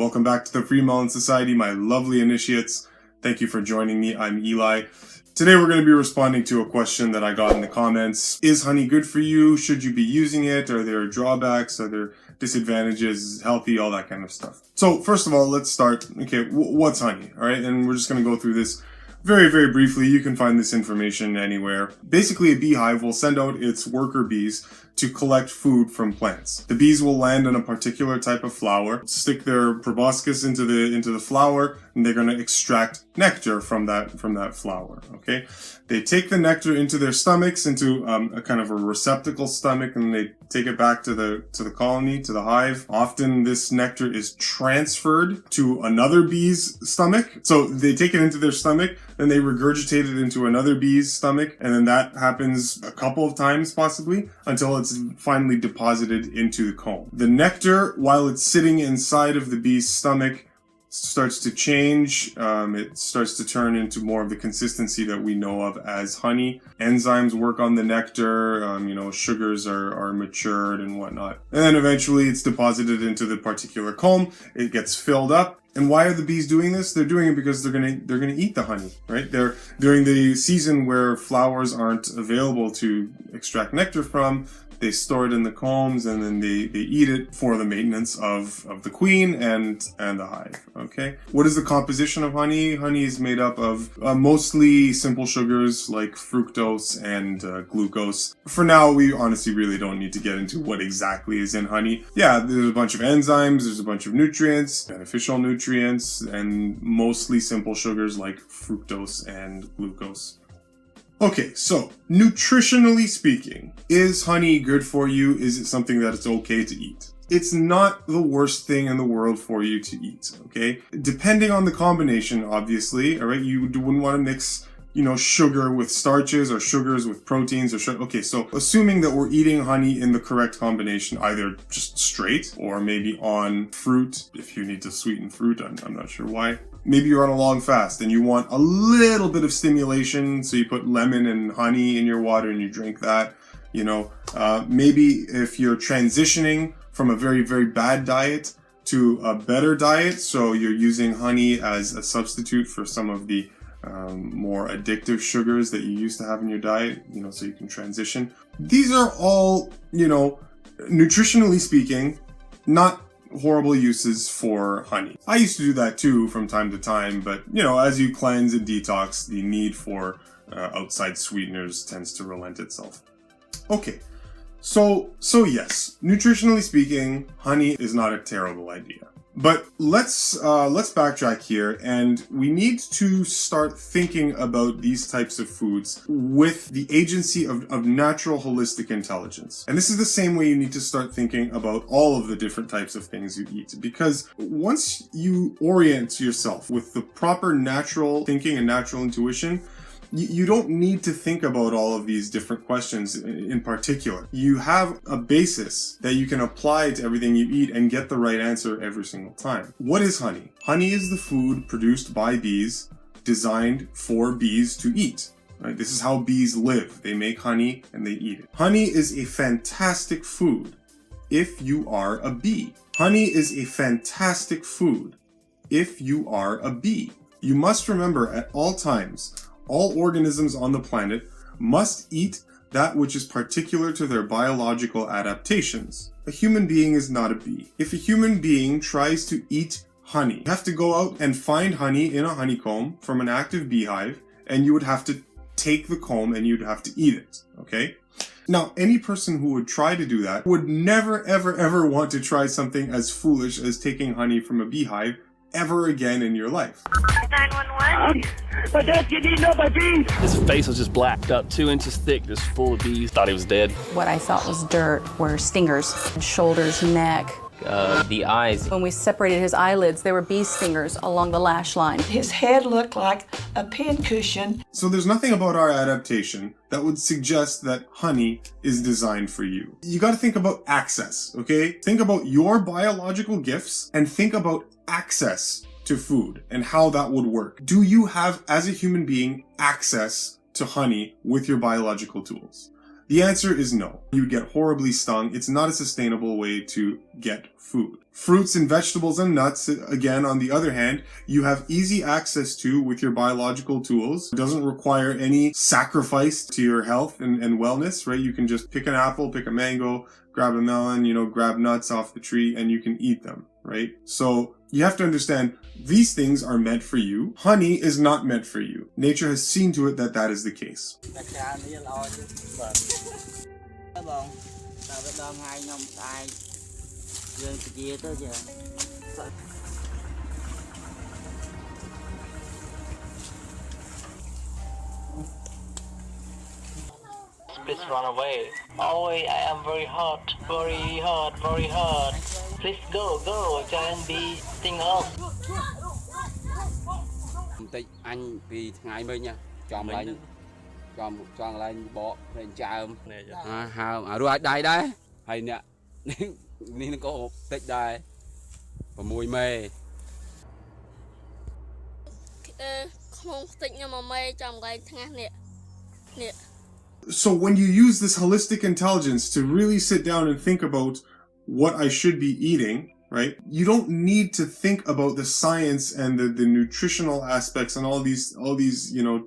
Welcome back to the FreeMelon Society, my lovely initiates. Thank you for joining me. I'm Eli. Today we're going to be responding to a question that I got in the comments. Is honey good for you? Should you be using it? Are there drawbacks? Are there disadvantages? Healthy? All that kind of stuff. So first of all, let's start. Okay, what's honey? All right, and we're just going to go through this very, very briefly. You can find this information anywhere. Basically, a beehive will send out its worker bees to collect food from plants. The bees will land on a particular type of flower, stick their proboscis into the flower, and they're going to extract nectar from that flower. Okay, they take the nectar into their stomachs, into a kind of a receptacle stomach, and they take it back to the colony, to the hive. Often this nectar is transferred to another bee's stomach. So they take it into their stomach, then they regurgitate it into another bee's stomach, and then that happens a couple of times possibly until it's finally deposited into the comb. The nectar, while it's sitting inside of the bee's stomach, starts to change. It starts to turn into more of the consistency that we know of as honey. Enzymes work on the nectar, sugars are matured and whatnot. And then eventually it's deposited into the particular comb. It gets filled up. And why are the bees doing this? They're doing it because they're gonna eat the honey, right? They're during the season where flowers aren't available to extract nectar from. They store it in the combs, and then they eat it for the maintenance of the queen and the hive, okay? What is the composition of honey? Honey is made up of mostly simple sugars like fructose and glucose. For now, we honestly really don't need to get into what exactly is in honey. Yeah, there's a bunch of enzymes, there's a bunch of nutrients, beneficial nutrients, and mostly simple sugars like fructose and glucose. Okay, so nutritionally speaking, is honey good for you? Is it something that it's okay to eat? It's not the worst thing in the world for you to eat, okay? Depending on the combination, obviously, all right? You wouldn't want to mix, sugar with starches or sugars with proteins or sugar. Okay, so assuming that we're eating honey in the correct combination, either just straight or maybe on fruit, if you need to sweeten fruit, I'm not sure why. Maybe you're on a long fast and you want a little bit of stimulation, so you put lemon and honey in your water and you drink that. Maybe if you're transitioning from a very, very bad diet to a better diet, so you're using honey as a substitute for some of the more addictive sugars that you used to have in your diet, so you can transition. These are all, nutritionally speaking, not horrible uses for honey. I used to do that too from time to time, but as you cleanse and detox, the need for outside sweeteners tends to relent itself. Okay, so yes, nutritionally speaking, honey is not a terrible idea. But let's backtrack here, and we need to start thinking about these types of foods with the agency of natural holistic intelligence. And this is the same way you need to start thinking about all of the different types of things you eat, because once you orient yourself with the proper natural thinking and natural intuition, you don't need to think about all of these different questions in particular. You have a basis that you can apply to everything you eat and get the right answer every single time. What is honey? Honey is the food produced by bees, designed for bees to eat. Right? This is how bees live. They make honey and they eat it. Honey is a fantastic food if you are a bee. Honey is a fantastic food if you are a bee. You must remember at all times, all organisms on the planet must eat that which is particular to their biological adaptations. A human being is not a bee. If a human being tries to eat honey, you have to go out and find honey in a honeycomb from an active beehive, and you would have to take the comb and you'd have to eat it, okay? Now, any person who would try to do that would never, ever, ever want to try something as foolish as taking honey from a beehive ever again in your life. 911? You need no my bees! His face was just blacked up, 2 inches thick, just full of bees. Thought he was dead. What I thought was dirt were stingers, shoulders, neck. The eyes. When we separated his eyelids, there were bee stingers along the lash line. His head looked like a pincushion. So there's nothing about our adaptation that would suggest that honey is designed for you. You got to think about access, okay? Think about your biological gifts and think about access to food and how that would work. Do you have, as a human being, access to honey with your biological tools? The answer is no. You'd get horribly stung. It's not a sustainable way to get food. Fruits and vegetables and nuts, again, on the other hand, you have easy access to with your biological tools. It doesn't require any sacrifice to your health and wellness, right? You can just pick an apple, pick a mango, grab a melon, grab nuts off the tree, and you can eat them, right? So you have to understand, these things are meant for you. Honey is not meant for you. Nature has seen to it that that is the case. Please run away. Oh, I am very hot, very hot, very hot. Please go, cho em bị sting off. Tích anh vì ngày mình nha, chọn lên bộ lên chào rồi đây hay nè nên nó có tích đây và mùi mê không tích nhưng mà mê trong cái thang nè. So when you use this holistic intelligence to really sit down and think about what I should be eating, right? You don't need to think about the science and the nutritional aspects and all these,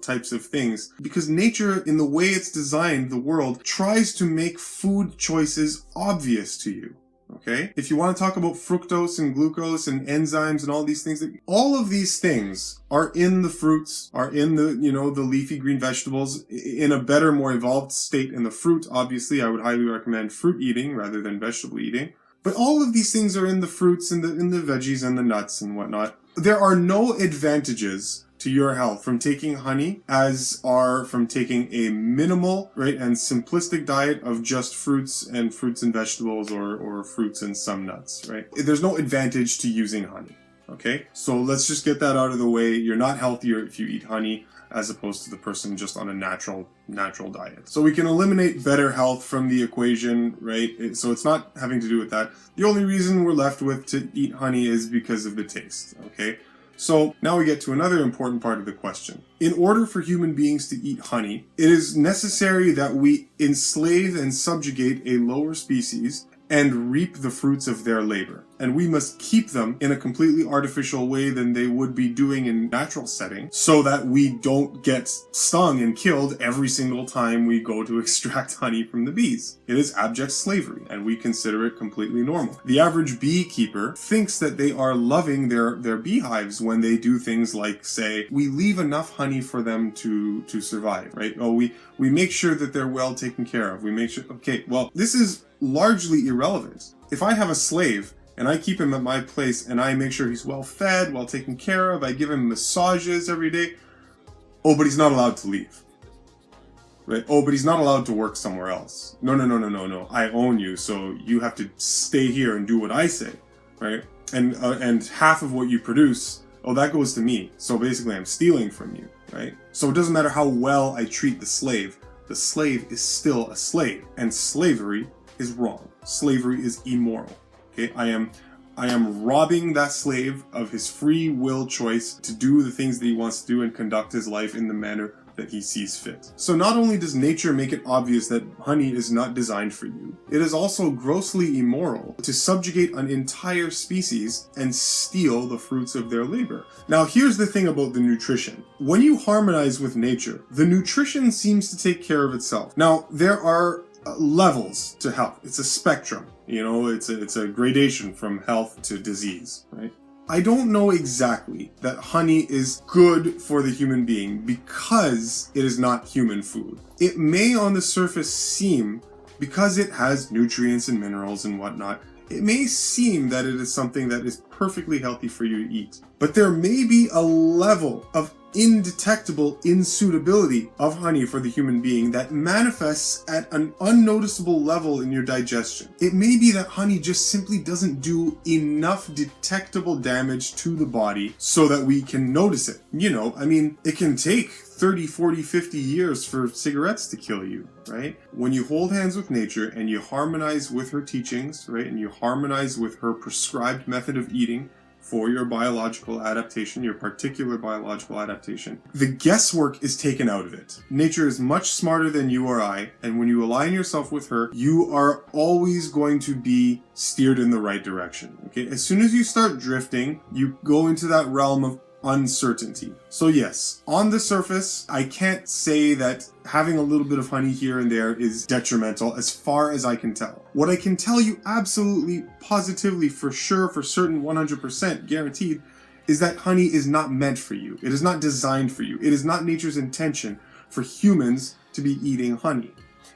types of things. Because nature, in the way it's designed the world, tries to make food choices obvious to you. Okay? If you want to talk about fructose and glucose and enzymes and all these things, all of these things are in the fruits, are in the, the leafy green vegetables, in a better, more evolved state in the fruit. Obviously, I would highly recommend fruit eating rather than vegetable eating. But all of these things are in the fruits and in the veggies and the nuts and whatnot. There are no advantages to your health from taking honey as are from taking a minimal, right, and simplistic diet of just fruits and vegetables or fruits and some nuts, right? There's no advantage to using honey, okay? So let's just get that out of the way. You're not healthier if you eat honey as opposed to the person just on a natural diet. So we can eliminate better health from the equation, right? So it's not having to do with that. The only reason we're left with to eat honey is because of the taste, okay? So now we get to another important part of the question. In order for human beings to eat honey, it is necessary that we enslave and subjugate a lower species and reap the fruits of their labor. And we must keep them in a completely artificial way than they would be doing in natural setting so that we don't get stung and killed every single time we go to extract honey from the bees. It is abject slavery, and we consider it completely normal. The average beekeeper thinks that they are loving their beehives when they do things like say, we leave enough honey for them to survive, right? Oh, we make sure that they're well taken care of. We make sure, okay, well, this is largely irrelevant. If I have a slave and I keep him at my place and I make sure he's well fed, well taken care of, I give him massages every day, oh, but he's not allowed to leave. Right? Oh, but he's not allowed to work somewhere else. No. I own you, so you have to stay here and do what I say, right? And half of what you produce, oh, that goes to me. So basically I'm stealing from you, right? So it doesn't matter how well I treat the slave is still a slave, and slavery is wrong. Slavery is immoral. Okay, I am robbing that slave of his free will choice to do the things that he wants to do and conduct his life in the manner that he sees fit. So not only does nature make it obvious that honey is not designed for you, it is also grossly immoral to subjugate an entire species and steal the fruits of their labor. Now here's the thing about the nutrition. When you harmonize with nature, the nutrition seems to take care of itself. Now there are levels to health. It's a spectrum. It's a gradation from health to disease, right? I don't know exactly that honey is good for the human being because it is not human food. It may on the surface seem, because it has nutrients and minerals and whatnot, it may seem that it is something that is perfectly healthy for you to eat. But there may be a level of indetectable insuitability of honey for the human being that manifests at an unnoticeable level in your digestion. It may be that honey just simply doesn't do enough detectable damage to the body so that we can notice it. It can take 30, 40, 50 years for cigarettes to kill you, right? When you hold hands with nature and you harmonize with her teachings, right, and you harmonize with her prescribed method of eating, for your biological adaptation, your particular biological adaptation. The guesswork is taken out of it. Nature is much smarter than you or I, and when you align yourself with her, you are always going to be steered in the right direction. Okay? As soon as you start drifting, you go into that realm of uncertainty. So yes, on the surface, I can't say that having a little bit of honey here and there is detrimental as far as I can tell. What I can tell you absolutely, positively, for sure, for certain, 100% guaranteed, is that honey is not meant for you. It is not designed for you. It is not nature's intention for humans to be eating honey.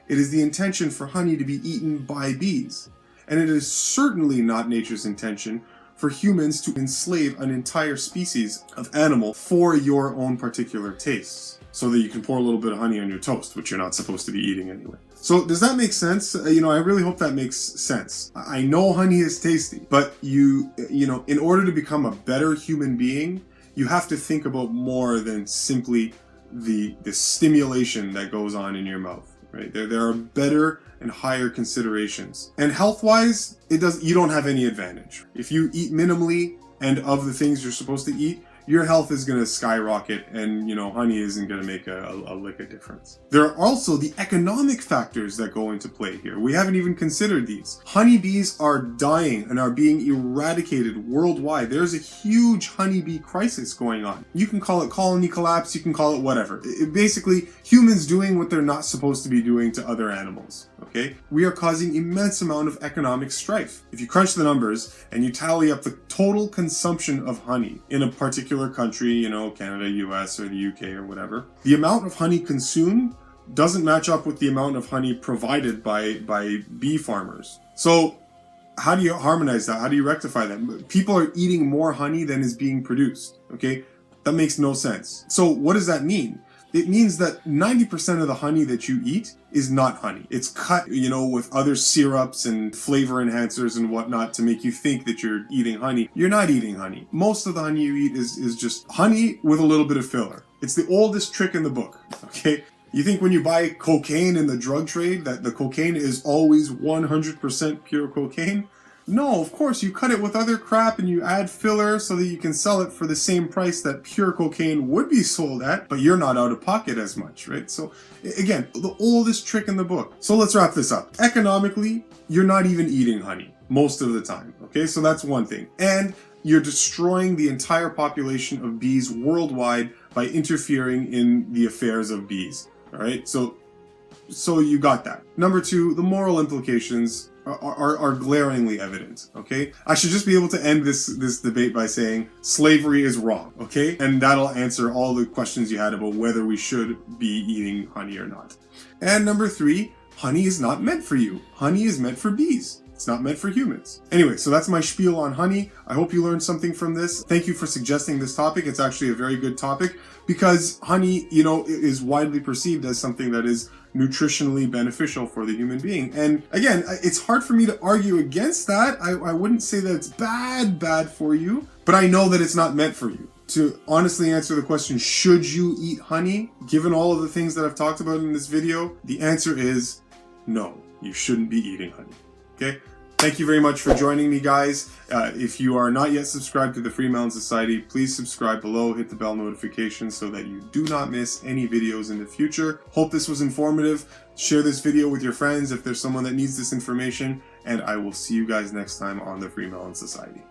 It is the intention for honey to be eaten by bees. And it is certainly not nature's intention for humans to enslave an entire species of animal for your own particular tastes, so that you can pour a little bit of honey on your toast, which you're not supposed to be eating anyway. So does that make sense? I really hope that makes sense. I know honey is tasty, but you know, in order to become a better human being, you have to think about more than simply the stimulation that goes on in your mouth. Right? There are better and higher considerations. And health-wise, you don't have any advantage. If you eat minimally and of the things you're supposed to eat, your health is going to skyrocket, and honey isn't going to make a lick of difference. There are also the economic factors that go into play here. We haven't even considered these. Honeybees are dying and are being eradicated worldwide. There's a huge honeybee crisis going on. You can call it colony collapse, you can call it whatever. Basically, humans doing what they're not supposed to be doing to other animals. Okay? We are causing immense amount of economic strife. If you crunch the numbers and you tally up the total consumption of honey in a particular country, Canada, US, or the UK, or whatever, the amount of honey consumed doesn't match up with the amount of honey provided by bee farmers. So how do you harmonize that? How do you rectify that? People are eating more honey than is being produced. Okay? That makes no sense. So what does that mean? It means that 90% of the honey that you eat is not honey. It's cut, with other syrups and flavor enhancers and whatnot to make you think that you're eating honey. You're not eating honey. Most of the honey you eat is just honey with a little bit of filler. It's the oldest trick in the book, okay? You think when you buy cocaine in the drug trade that the cocaine is always 100% pure cocaine? No, of course, you cut it with other crap and you add filler so that you can sell it for the same price that pure cocaine would be sold at, but you're not out of pocket as much, right? So again, the oldest trick in the book. So let's wrap this up. Economically, you're not even eating honey most of the time, okay? So that's one thing. And you're destroying the entire population of bees worldwide by interfering in the affairs of bees, all right? So you got that. Number two, the moral implications are glaringly evident, okay? I should just be able to end this debate by saying slavery is wrong, okay? And that'll answer all the questions you had about whether we should be eating honey or not. And number three, honey is not meant for you. Honey is meant for bees. It's not meant for humans. Anyway, so that's my spiel on honey. I hope you learned something from this. Thank you for suggesting this topic. It's actually a very good topic because honey, is widely perceived as something that is nutritionally beneficial for the human being. And again, it's hard for me to argue against that. I wouldn't say that it's bad for you, but I know that it's not meant for you. To honestly answer the question, should you eat honey? Given all of the things that I've talked about in this video, the answer is no, you shouldn't be eating honey. Okay? Thank you very much for joining me, guys. If you are not yet subscribed to the FreeMelon Society, please subscribe below, hit the bell notification so that you do not miss any videos in the future. Hope this was informative. Share this video with your friends if there's someone that needs this information, and I will see you guys next time on the FreeMelon Society.